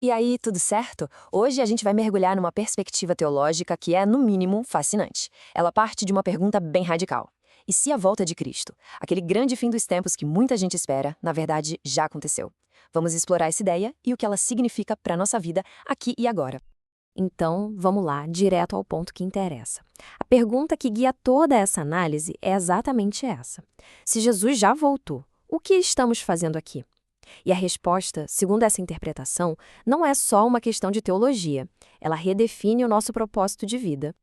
E aí, tudo certo? Hoje a gente vai mergulhar numa perspectiva teológica que é, no mínimo, fascinante. Ela parte de uma pergunta bem radical. E se a volta de Cristo, aquele grande fim dos tempos que muita gente espera, na verdade já aconteceu? Vamos explorar essa ideia e o que ela significa para a nossa vida aqui e agora. Então, vamos lá, direto ao ponto que interessa. A pergunta que guia toda essa análise é exatamente essa: se Jesus já voltou, o que estamos fazendo aqui? E a resposta, segundo essa interpretação, não é só uma questão de teologia. Ela redefine o nosso propósito de vida.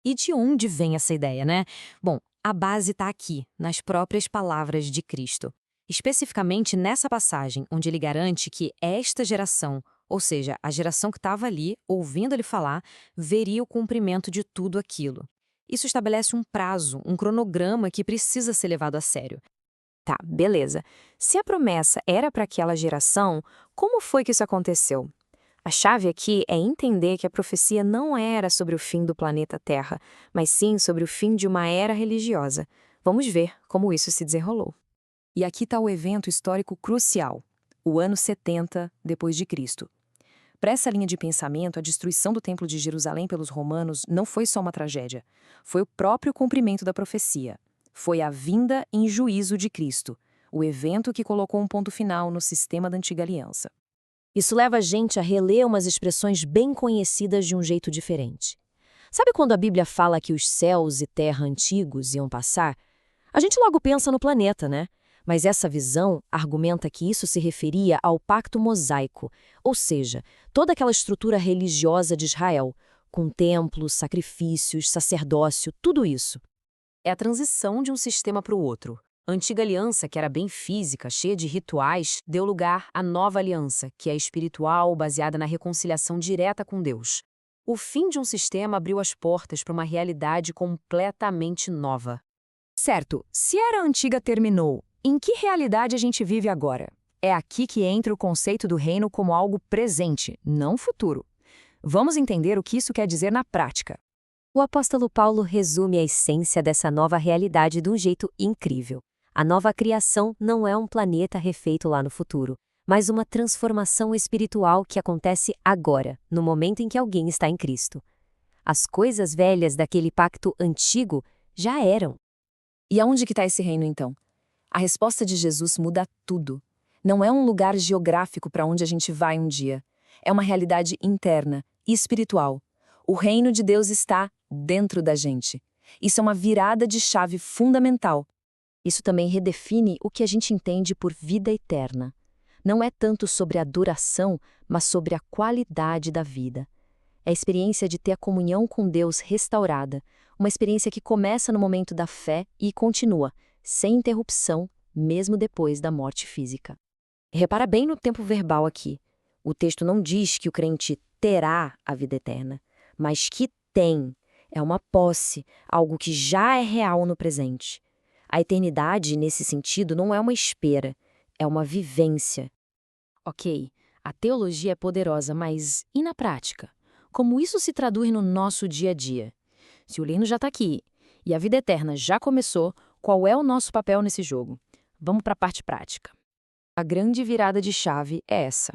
E de onde vem essa ideia, né? Bom, a base está aqui, nas próprias palavras de Cristo. Especificamente nessa passagem, onde ele garante que esta geração, ou seja, a geração que estava ali, ouvindo ele falar, veria o cumprimento de tudo aquilo. Isso estabelece um prazo, um cronograma que precisa ser levado a sério. Tá, beleza. Se a promessa era para aquela geração, como foi que isso aconteceu? A chave aqui é entender que a profecia não era sobre o fim do planeta Terra, mas sim sobre o fim de uma era religiosa. Vamos ver como isso se desenrolou. E aqui está o evento histórico crucial, o ano 70 depois de Cristo. Para essa linha de pensamento, a destruição do Templo de Jerusalém pelos romanos não foi só uma tragédia, foi o próprio cumprimento da profecia. Foi a vinda em juízo de Cristo, o evento que colocou um ponto final no sistema da antiga aliança. Isso leva a gente a reler umas expressões bem conhecidas de um jeito diferente. Sabe quando a Bíblia fala que os céus e terra antigos iam passar? A gente logo pensa no planeta, né? Mas essa visão argumenta que isso se referia ao pacto mosaico, ou seja, toda aquela estrutura religiosa de Israel, com templos, sacrifícios, sacerdócio, tudo isso. É a transição de um sistema para o outro. A antiga aliança, que era bem física, cheia de rituais, deu lugar à nova aliança, que é espiritual, baseada na reconciliação direta com Deus. O fim de um sistema abriu as portas para uma realidade completamente nova. Certo, se a era antiga terminou, em que realidade a gente vive agora? É aqui que entra o conceito do reino como algo presente, não futuro. Vamos entender o que isso quer dizer na prática. O apóstolo Paulo resume a essência dessa nova realidade de um jeito incrível. A nova criação não é um planeta refeito lá no futuro, mas uma transformação espiritual que acontece agora, no momento em que alguém está em Cristo. As coisas velhas daquele pacto antigo já eram. E aonde que está esse reino, então? A resposta de Jesus muda tudo. Não é um lugar geográfico para onde a gente vai um dia. É uma realidade interna e espiritual. O reino de Deus está dentro da gente. Isso é uma virada de chave fundamental. Isso também redefine o que a gente entende por vida eterna. Não é tanto sobre a duração, mas sobre a qualidade da vida. É a experiência de ter a comunhão com Deus restaurada, uma experiência que começa no momento da fé e continua, sem interrupção, mesmo depois da morte física. Repara bem no tempo verbal aqui. O texto não diz que o crente terá a vida eterna, mas que tem. É uma posse, algo que já é real no presente. A eternidade, nesse sentido, não é uma espera, é uma vivência. Ok, a teologia é poderosa, mas e na prática? Como isso se traduz no nosso dia a dia? Se o reino já está aqui e a vida eterna já começou, qual é o nosso papel nesse jogo? Vamos para a parte prática. A grande virada de chave é essa.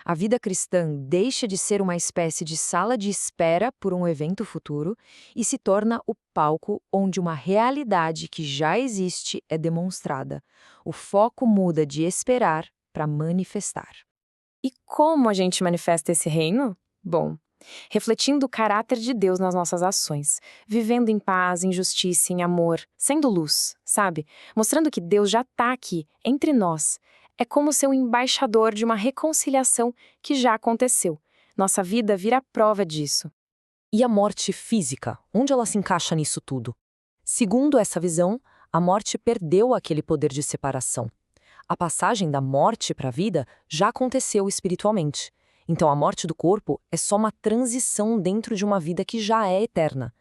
A vida cristã deixa de ser uma espécie de sala de espera por um evento futuro e se torna o palco onde uma realidade que já existe é demonstrada. O foco muda de esperar para manifestar. E como a gente manifesta esse reino? Bom, refletindo o caráter de Deus nas nossas ações, vivendo em paz, em justiça, em amor, sendo luz, sabe? Mostrando que Deus já está aqui, entre nós. É como ser um embaixador de uma reconciliação que já aconteceu. Nossa vida vira prova disso. E a morte física? Onde ela se encaixa nisso tudo? Segundo essa visão, a morte perdeu aquele poder de separação. A passagem da morte para a vida já aconteceu espiritualmente. Então a morte do corpo é só uma transição dentro de uma vida que já é eterna.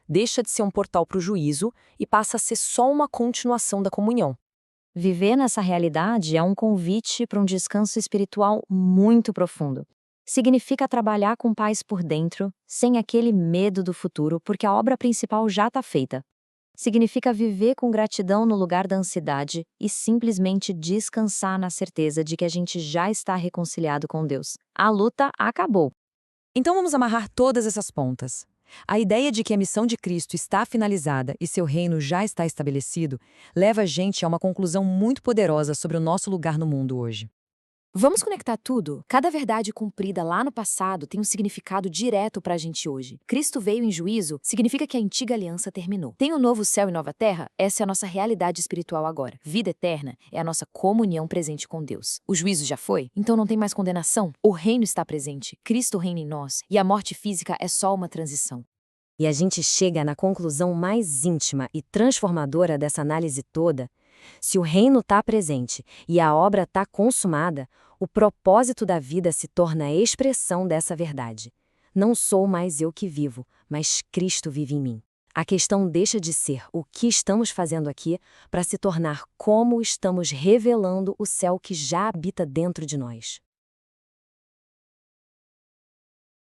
Deixa de ser um portal para o juízo e passa a ser só uma continuação da comunhão. Viver nessa realidade é um convite para um descanso espiritual muito profundo. Significa trabalhar com paz por dentro, sem aquele medo do futuro, porque a obra principal já está feita. Significa viver com gratidão no lugar da ansiedade e simplesmente descansar na certeza de que a gente já está reconciliado com Deus. A luta acabou. Então vamos amarrar todas essas pontas. A ideia de que a missão de Cristo está finalizada e seu reino já está estabelecido leva a gente a uma conclusão muito poderosa sobre o nosso lugar no mundo hoje. Vamos conectar tudo? Cada verdade cumprida lá no passado tem um significado direto para a gente hoje. Cristo veio em juízo significa que a antiga aliança terminou. Tem um novo céu e nova terra? Essa é a nossa realidade espiritual agora. Vida eterna é a nossa comunhão presente com Deus. O juízo já foi? Então não tem mais condenação? O reino está presente. Cristo reina em nós e a morte física é só uma transição. E a gente chega na conclusão mais íntima e transformadora dessa análise toda. Se o reino está presente e a obra está consumada, o propósito da vida se torna a expressão dessa verdade. Não sou mais eu que vivo, mas Cristo vive em mim. A questão deixa de ser o que estamos fazendo aqui para se tornar como estamos revelando o céu que já habita dentro de nós.